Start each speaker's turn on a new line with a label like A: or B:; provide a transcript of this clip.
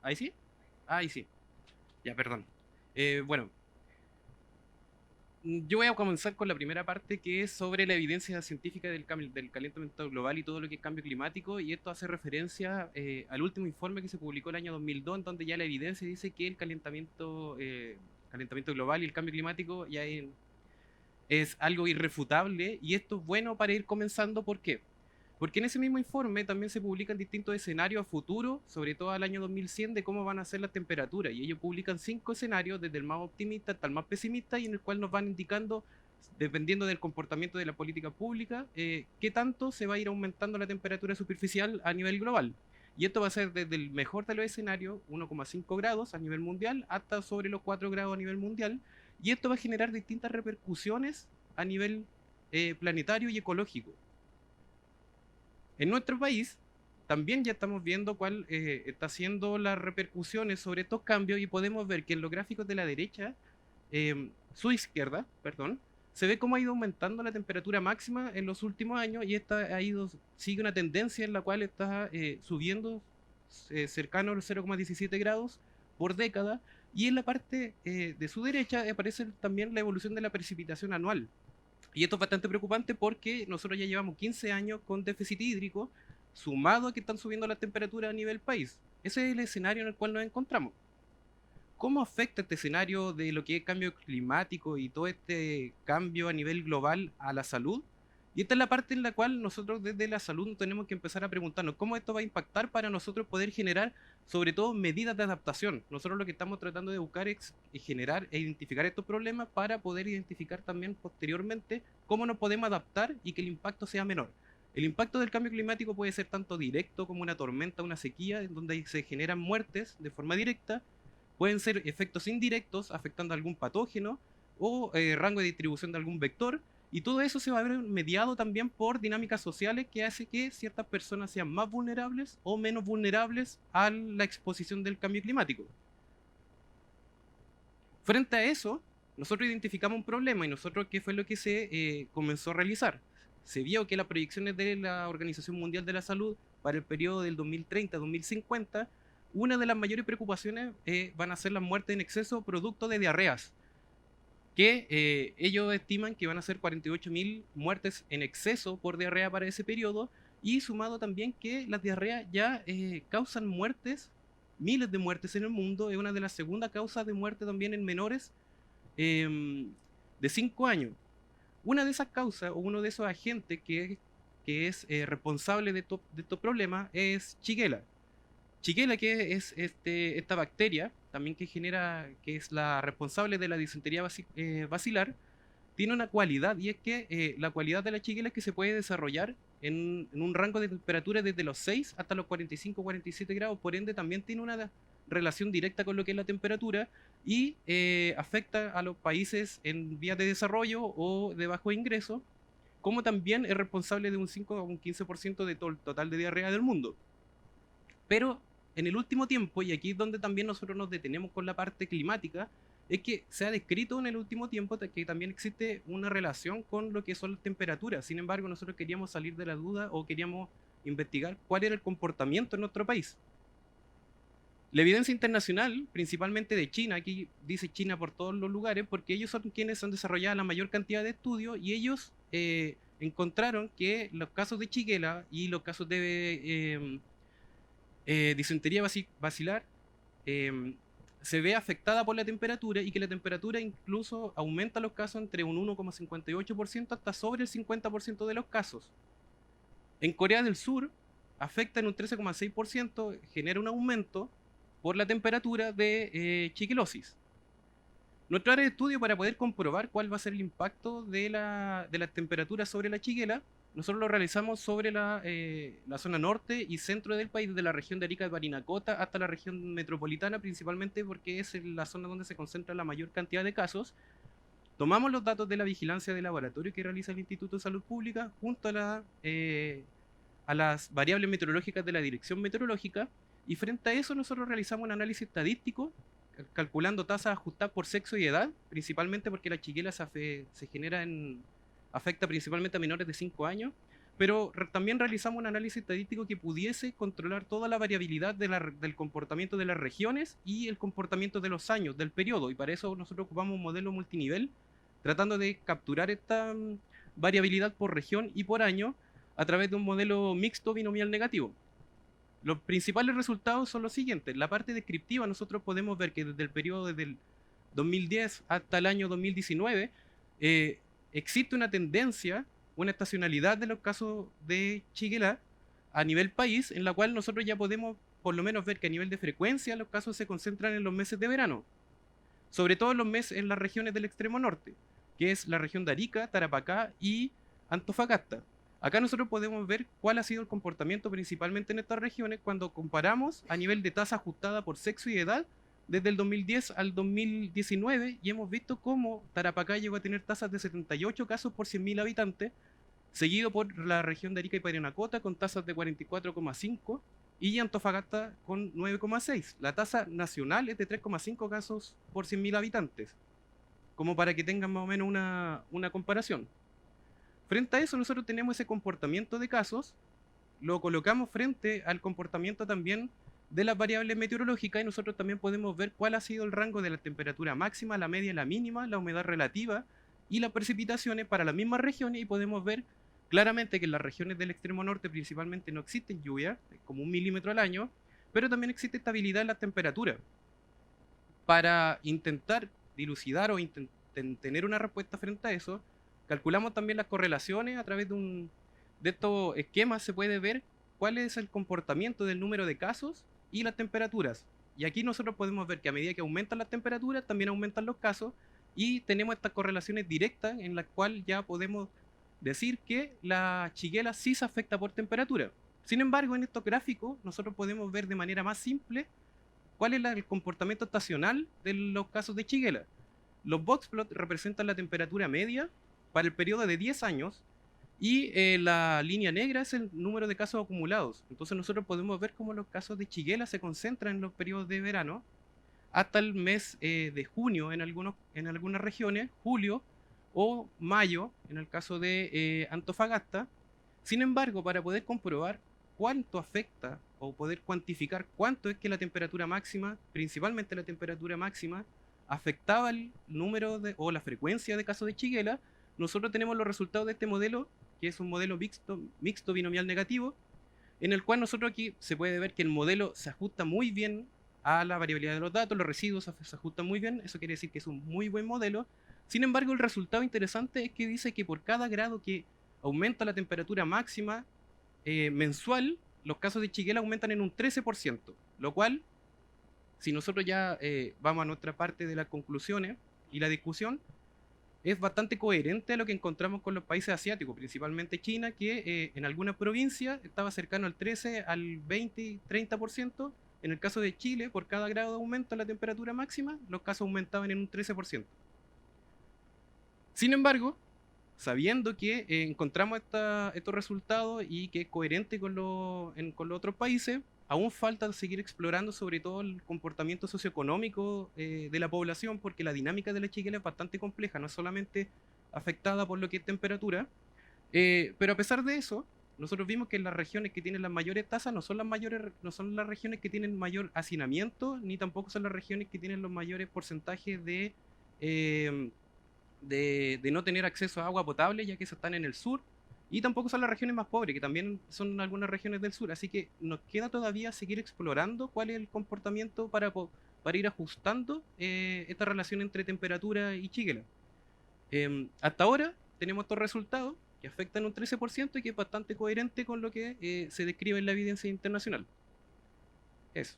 A: ¿Ahí sí? Ahí sí. Ya, perdón. Bueno, yo voy a comenzar con la primera parte que es sobre la evidencia científica del calentamiento global y todo lo que es cambio climático, y esto hace referencia al último informe que se publicó el año 2002, en donde ya la evidencia dice que el calentamiento global y el cambio climático es algo irrefutable, y esto es bueno para ir comenzando. ¿Por qué? Porque en ese mismo informe también se publican distintos escenarios a futuro, sobre todo al año 2100, de cómo van a ser las temperaturas. Y ellos publican 5 escenarios, desde el más optimista hasta el más pesimista, y en el cual nos van indicando, dependiendo del comportamiento de la política pública, qué tanto se va a ir aumentando la temperatura superficial a nivel global. Y esto va a ser desde el mejor de los escenarios, 1,5 grados a nivel mundial, hasta sobre los 4 grados a nivel mundial. Y esto va a generar distintas repercusiones a nivel planetario y ecológico. En nuestro país también ya estamos viendo cuál está haciendo las repercusiones sobre estos cambios, y podemos ver que en los gráficos de la derecha, su izquierda, perdón, se ve cómo ha ido aumentando la temperatura máxima en los últimos años, y esta sigue una tendencia en la cual está subiendo cercano a los 0,17 grados por década. Y en la parte de su derecha aparece también la evolución de la precipitación anual. Y esto es bastante preocupante porque nosotros ya llevamos 15 años con déficit hídrico, sumado a que están subiendo las temperaturas a nivel país. Ese es el escenario en el cual nos encontramos. ¿Cómo afecta este escenario de lo que es cambio climático y todo este cambio a nivel global a la salud? Y esta es la parte en la cual nosotros desde la salud tenemos que empezar a preguntarnos cómo esto va a impactar para nosotros poder generar, sobre todo, medidas de adaptación. Nosotros lo que estamos tratando de buscar es generar e identificar estos problemas para poder identificar también posteriormente cómo nos podemos adaptar y que el impacto sea menor. El impacto del cambio climático puede ser tanto directo como una tormenta, una sequía, en donde se generan muertes de forma directa. Pueden ser efectos indirectos afectando a algún patógeno o rango de distribución de algún vector. Y todo eso se va a ver mediado también por dinámicas sociales que hace que ciertas personas sean más vulnerables o menos vulnerables a la exposición del cambio climático. Frente a eso, nosotros identificamos un problema, y nosotros, ¿qué fue lo que se comenzó a realizar? Se vio que las proyecciones de la Organización Mundial de la Salud para el periodo del 2030-2050, una de las mayores preocupaciones van a ser las muertes en exceso producto de diarreas, que ellos estiman que van a ser 48.000 muertes en exceso por diarrea para ese periodo, y sumado también que las diarreas ya causan muertes, miles de muertes en el mundo. Es una de las segundas causas de muerte también en menores eh, de 5 años. Una de esas causas, o uno de esos agentes que es responsable de estos problemas, es Shigella. Shigella, que es esta bacteria, también que es la responsable de la disentería basilar, tiene una cualidad, y es que la cualidad de la Shigella es que se puede desarrollar en un rango de temperatura desde los 6 hasta los 45-47 grados. Por ende también tiene una relación directa con lo que es la temperatura, y afecta a los países en vías de desarrollo o de bajo ingreso, como también es responsable de un 5 a un 15% de todo el total de diarrea del mundo. Pero en el último tiempo, y aquí es donde también nosotros nos detenemos con la parte climática, es que se ha descrito en el último tiempo que también existe una relación con lo que son las temperaturas. Sin embargo, nosotros queríamos salir de la duda, o queríamos investigar cuál era el comportamiento en nuestro país. La evidencia internacional, principalmente de China, aquí dice China por todos los lugares, porque ellos son quienes han desarrollado la mayor cantidad de estudios, y ellos encontraron que los casos de Shigella y los casos de disentería basilar eh, se ve afectada por la temperatura, y que la temperatura incluso aumenta los casos entre un 1,58% hasta sobre el 50% de los casos. En Corea del Sur afecta en un 13,6%, genera un aumento por la temperatura de shigellosis. Nuestra área de estudio, para poder comprobar cuál va a ser el impacto de la temperatura sobre la Shigella, nosotros lo realizamos sobre la zona norte y centro del país, desde la región de Arica de Parinacota hasta la región metropolitana, principalmente porque es la zona donde se concentra la mayor cantidad de casos. Tomamos los datos de la vigilancia de laboratorio que realiza el Instituto de Salud Pública junto a las variables meteorológicas de la Dirección Meteorológica, y frente a eso nosotros realizamos un análisis estadístico calculando tasas ajustadas por sexo y edad, principalmente porque la chiquela se genera afecta principalmente a menores de 5 años, pero también realizamos un análisis estadístico que pudiese controlar toda la variabilidad del comportamiento de las regiones y el comportamiento de los años, del periodo, y para eso nosotros ocupamos un modelo multinivel, tratando de capturar esta variabilidad por región y por año a través de un modelo mixto binomial negativo. Los principales resultados son los siguientes. La parte descriptiva, nosotros podemos ver que desde el periodo del 2010 hasta el año 2019 existe una tendencia, una estacionalidad de los casos de Shigella a nivel país, en la cual nosotros ya podemos por lo menos ver que a nivel de frecuencia los casos se concentran en los meses de verano, sobre todo en los meses en las regiones del extremo norte, que es la región de Arica, Tarapacá y Antofagasta. Acá nosotros podemos ver cuál ha sido el comportamiento principalmente en estas regiones cuando comparamos a nivel de tasa ajustada por sexo y edad desde el 2010 al 2019, y hemos visto cómo Tarapacá llegó a tener tasas de 78 casos por 100.000 habitantes, seguido por la región de Arica y Parinacota con tasas de 44,5 y Antofagasta con 9,6. La tasa nacional es de 3,5 casos por 100.000 habitantes, como para que tengan más o menos una comparación. Frente a eso, nosotros tenemos ese comportamiento de casos, lo colocamos frente al comportamiento también de las variables meteorológicas, y nosotros también podemos ver cuál ha sido el rango de la temperatura máxima, la media, la mínima, la humedad relativa y las precipitaciones para las mismas regiones, y podemos ver claramente que en las regiones del extremo norte principalmente no existen lluvias, como 1 milímetro al año, pero también existe estabilidad en la temperatura. Para intentar dilucidar o tener una respuesta frente a eso, calculamos también las correlaciones a través de estos esquemas. Se puede ver cuál es el comportamiento del número de casos y las temperaturas. Y aquí nosotros podemos ver que a medida que aumentan las temperaturas, también aumentan los casos, y tenemos estas correlaciones directas en las cuales ya podemos decir que la Shigella sí se afecta por temperatura. Sin embargo, en estos gráficos nosotros podemos ver de manera más simple cuál es el comportamiento estacional de los casos de Shigella. Los boxplots representan la temperatura media para el periodo de 10 años, y la línea negra es el número de casos acumulados. Entonces nosotros podemos ver cómo los casos de Shigella se concentran en los periodos de verano hasta el mes de junio en algunas regiones, julio o mayo en el caso de Antofagasta. Sin embargo, para poder comprobar cuánto afecta o poder cuantificar cuánto es que la temperatura máxima, principalmente la temperatura máxima, afectaba el número o la frecuencia de casos de Shigella, nosotros tenemos los resultados de este modelo, que es un modelo mixto binomial negativo, en el cual nosotros aquí se puede ver que el modelo se ajusta muy bien a la variabilidad de los datos, los residuos se ajustan muy bien, eso quiere decir que es un muy buen modelo. Sin embargo, el resultado interesante es que dice que por cada grado que aumenta la temperatura máxima mensual, los casos de Shigella aumentan en un 13%, lo cual, si nosotros ya vamos a nuestra parte de las conclusiones y la discusión, es bastante coherente a lo que encontramos con los países asiáticos, principalmente China, que en algunas provincias estaba cercano al 13, al 20, 30%. En el caso de Chile, por cada grado de aumento en la temperatura máxima, los casos aumentaban en un 13%. Sin embargo, sabiendo que encontramos estos resultados y que es coherente con los otros países, aún falta seguir explorando sobre todo el comportamiento socioeconómico de la población, porque la dinámica de la Shigella es bastante compleja, no es solamente afectada por lo que es temperatura, pero a pesar de eso, nosotros vimos que las regiones que tienen las mayores tasas no son las regiones que tienen mayor hacinamiento, ni tampoco son las regiones que tienen los mayores porcentajes de no tener acceso a agua potable, ya que están en el sur, y tampoco son las regiones más pobres, que también son algunas regiones del sur. Así que nos queda todavía seguir explorando cuál es el comportamiento para ir ajustando esta relación entre temperatura y Shigella. Hasta ahora tenemos estos resultados que afectan un 13% y que es bastante coherente con lo que se describe en la evidencia internacional. Eso.